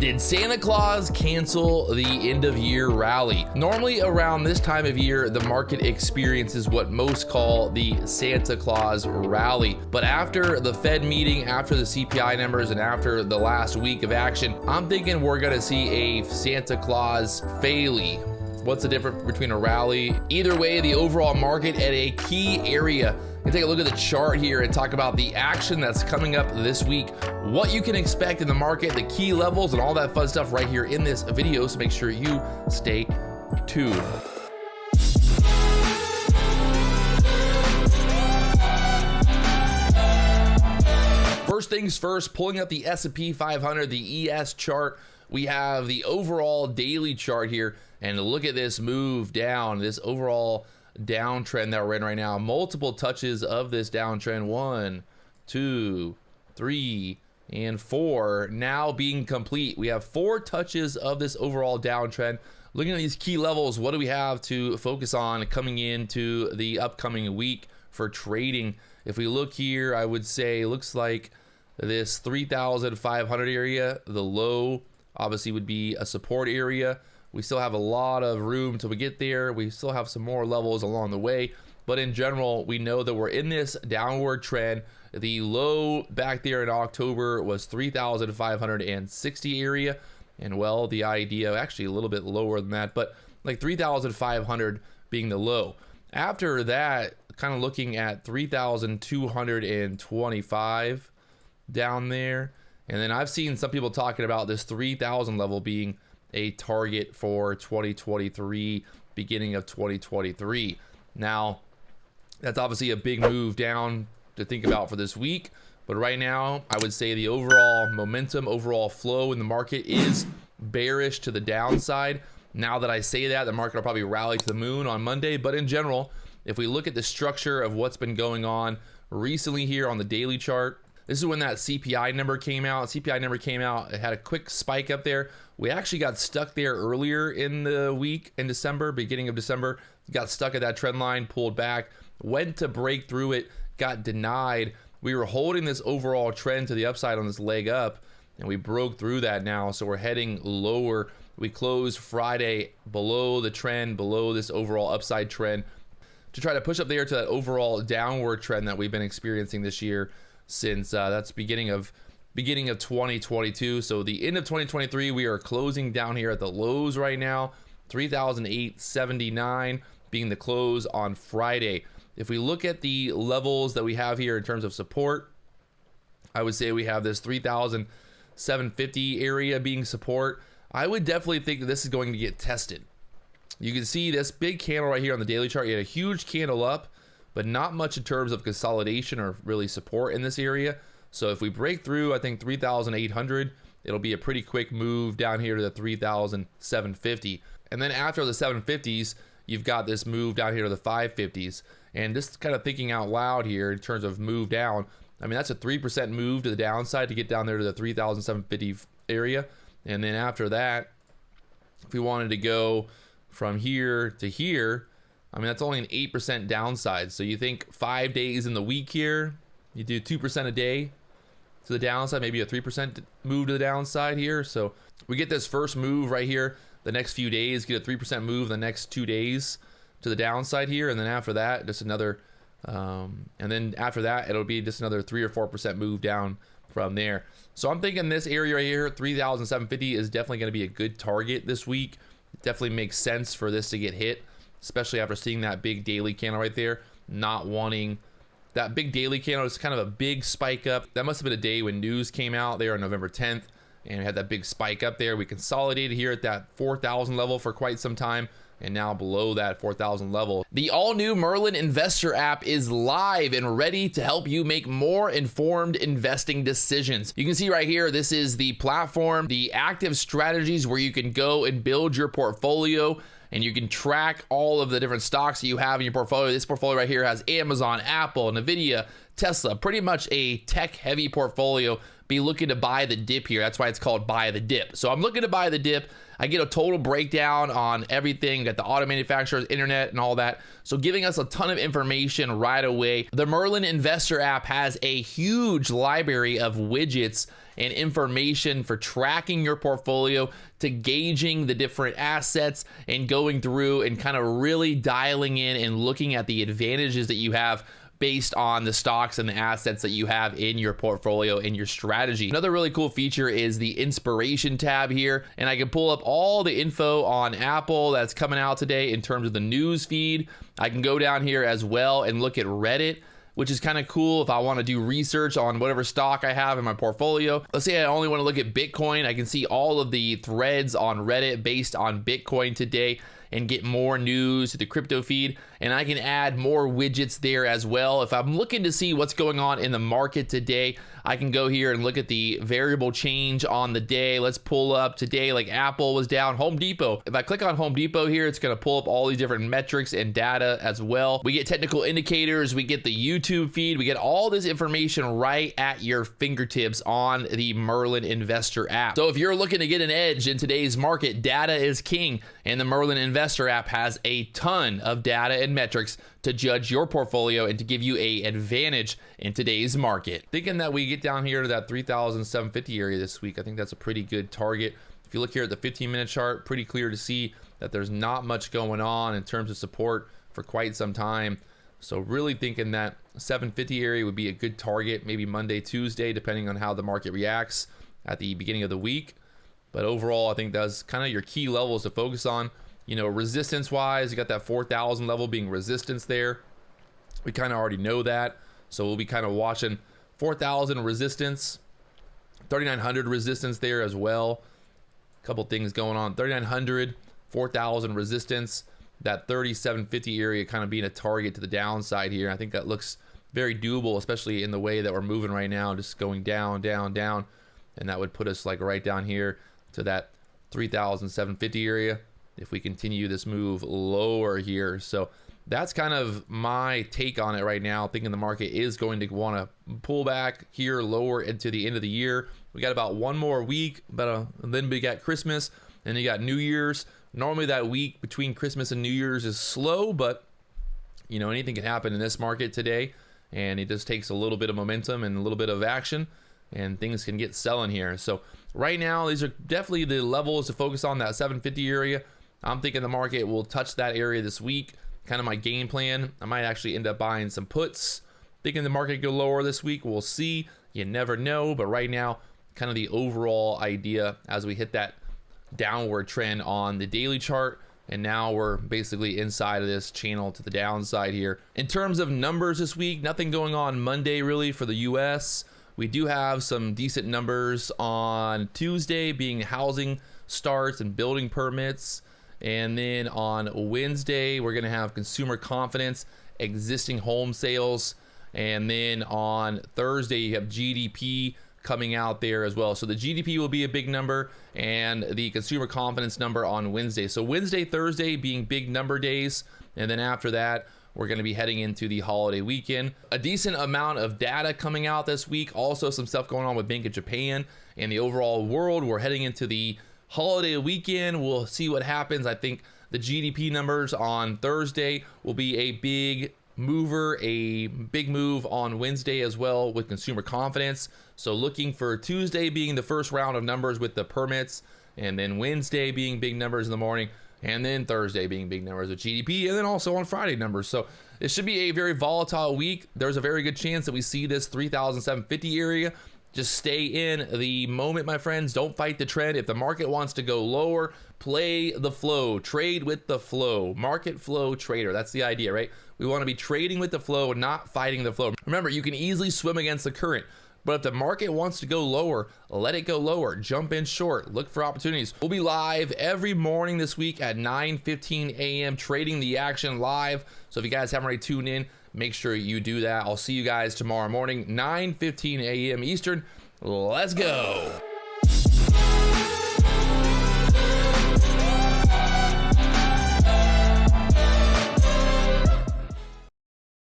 Did Santa Claus cancel the end of year rally? Normally around this time of year, the market experiences what most call the Santa Claus rally. But after the Fed meeting, after the CPI numbers, and after the last week of action, I'm thinking we're gonna see a Santa Claus failure. What's the difference between a rally? Either way, the overall market at a key area. You can take a look at the chart here and talk about the action that's coming up this week, what you can expect in the market, the key levels, and all that fun stuff right here in this video. So make sure you stay tuned. First things first, pulling up the S&P 500, the ES chart. We have the overall daily chart here, and look at this move down, this overall downtrend that we're in right now. Multiple touches of this downtrend, 1, 2, 3, and 4 now being complete. We have 4 touches of this overall downtrend. Looking at these key levels, what do we have to focus on coming into the upcoming week for trading? If we look here, I would say looks like this 3,500 area, the low obviously would be a support area. We still have a lot of room till we get there. We still have some more levels along the way, but in general, we know that we're in this downward trend. The low back there in October was 3,560 area, and well, the idea actually a little bit lower than that, but like 3,500 being the low. After that, kind of looking at 3,225 down there, and then I've seen some people talking about this 3,000 level being a target for 2023, beginning of 2023. Now, that's obviously a big move down to think about for this week, but right now, I would say the overall momentum, overall flow in the market is bearish to the downside. Now that I say that, the market will probably rally to the moon on Monday, but in general, if we look at the structure of what's been going on recently here on the daily chart, this is when that CPI number came out. CPI number came out, it had a quick spike up there. We actually got stuck there earlier in the week in December, beginning of December, got stuck at that trend line, pulled back, went to break through it, got denied. We were holding this overall trend to the upside on this leg up, and we broke through that now, so we're heading lower. We closed Friday below the trend, below this overall upside trend, to try to push up there to that overall downward trend that we've been experiencing this year since that's beginning of 2022. So the end of 2023, we are closing down here at the lows right now, 3,879 being the close on Friday. If we look at the levels that we have here in terms of support, I would say we have this 3,750 area being support. I would definitely think that this is going to get tested. You can see this big candle right here on the daily chart. You had a huge candle up, but not much in terms of consolidation or really support in this area. So if we break through, I think 3,800, it'll be a pretty quick move down here to the 3,750. And then after the 750s, you've got this move down here to the 550s. And just kind of thinking out loud here in terms of move down, I mean, that's a 3% move to the downside to get down there to the 3,750 area. And then after that, if we wanted to go from here to here, I mean, that's only an 8% downside. So you think 5 days in the week here, you do 2% a day to the downside, maybe a 3% move to the downside here. So we get this first move right here the next few days, get a 3% move the next 2 days to the downside here. And then after that, just another, and then after that, it'll be just another 3 or 4% move down from there. So I'm thinking this area right here, 3,750 is definitely going to be a good target this week. It definitely makes sense for this to get hit, especially after seeing that big daily candle right there. Not wanting that big daily candle is kind of a big spike up. That must have been a day when news came out there on November 10th, and we had that big spike up there. We consolidated here at that 4,000 level for quite some time, and now below that 4,000 level. The all-new Merlin investor app is live and ready to help you make more informed investing decisions. You can see right here, this is the platform, the active strategies where you can go and build your portfolio, and you can track all of the different stocks that you have in your portfolio. This portfolio right here has Amazon, Apple, Nvidia, Tesla, pretty much a tech-heavy portfolio be looking to buy the dip here. That's why it's called buy the dip. So I'm looking to buy the dip. I get a total breakdown on everything, got the auto manufacturers, internet, and all that. So giving us a ton of information right away. The Merlin Investor app has a huge library of widgets and information for tracking your portfolio, to gauging the different assets and going through and kind of really dialing in and looking at the advantages that you have based on the stocks and the assets that you have in your portfolio and your strategy. Another really cool feature is the inspiration tab here, and I can pull up all the info on Apple that's coming out today in terms of the news feed. I can go down here as well and look at Reddit, which is kind of cool if I want to do research on whatever stock I have in my portfolio. Let's say I only want to look at Bitcoin. I can see all of the threads on Reddit based on Bitcoin today and get more news to the crypto feed. And I can add more widgets there as well. If I'm looking to see what's going on in the market today, I can go here and look at the variable change on the day. Let's pull up today, like Apple was down, Home Depot. If I click on Home Depot here, it's gonna pull up all these different metrics and data as well. We get technical indicators, we get the YouTube feed, we get all this information right at your fingertips on the Merlin Investor app. So if you're looking to get an edge in today's market, data is king, and the Merlin Investor app has a ton of data and metrics to judge your portfolio and to give you a advantage in today's market. Thinking that we get down here to that 3,750 area this week, I think that's a pretty good target. If you look here at the 15-minute chart, pretty clear to see that there's not much going on in terms of support for quite some time. So really thinking that 750 area would be a good target, maybe Monday, Tuesday, depending on how the market reacts at the beginning of the week. But overall, I think that's kind of your key levels to focus on. You know, resistance wise, you got that 4,000 level being resistance there. We kind of already know that. So we'll be kind of watching 4,000 resistance, 3,900 resistance there as well. A couple things going on. 3,900, 4,000 resistance, that 3,750 area kind of being a target to the downside here. I think that looks very doable, especially in the way that we're moving right now, just going down, down, down. And that would put us like right down here to that 3,750 area if we continue this move lower here. So that's kind of my take on it right now, thinking the market is going to want to pull back here lower into the end of the year. We got about one more week, and then we got Christmas, and you got New Year's. Normally that week between Christmas and New Year's is slow, but you know, anything can happen in this market today, and it just takes a little bit of momentum and a little bit of action, and things can get selling here. So right now, these are definitely the levels to focus on, that 750 area. I'm thinking the market will touch that area this week. Kind of my game plan. I might actually end up buying some puts. Thinking the market go lower this week. We'll see. You never know. But right now, kind of the overall idea as we hit that downward trend on the daily chart. And now we're basically inside of this channel to the downside here. In terms of numbers this week, nothing going on Monday really for the US. We do have some decent numbers on Tuesday, being housing starts and building permits. And then on Wednesday, we're going to have consumer confidence, existing home sales. And then on Thursday, you have GDP coming out there as well. So the GDP will be a big number, and the consumer confidence number on Wednesday. So Wednesday, Thursday being big number days. And then after that, we're going to be heading into the holiday weekend. A decent amount of data coming out this week. Also some stuff going on with Bank of Japan and the overall world. We're heading into the holiday weekend. We'll see what happens. I think the GDP numbers on Thursday will be a big mover, a big move on Wednesday as well with consumer confidence. So looking for Tuesday being the first round of numbers with the permits, and then Wednesday being big numbers in the morning, and then Thursday being big numbers with GDP, and then also on Friday numbers. So it should be a very volatile week. There's a very good chance that we see this 3,750 area. Just stay in the moment, my friends. Don't fight the trend. If the market wants to go lower, play the flow. Trade with the flow. Market flow trader. That's the idea, right? We want to be trading with the flow and not fighting the flow. Remember, you can easily swim against the current. But if the market wants to go lower, let it go lower. Jump in short. Look for opportunities. We'll be live every morning this week at 9:15 a.m. trading the action live. So if you guys haven't already tuned in, make sure you do that. I'll see you guys tomorrow morning, 9:15 a.m. Eastern. Let's go.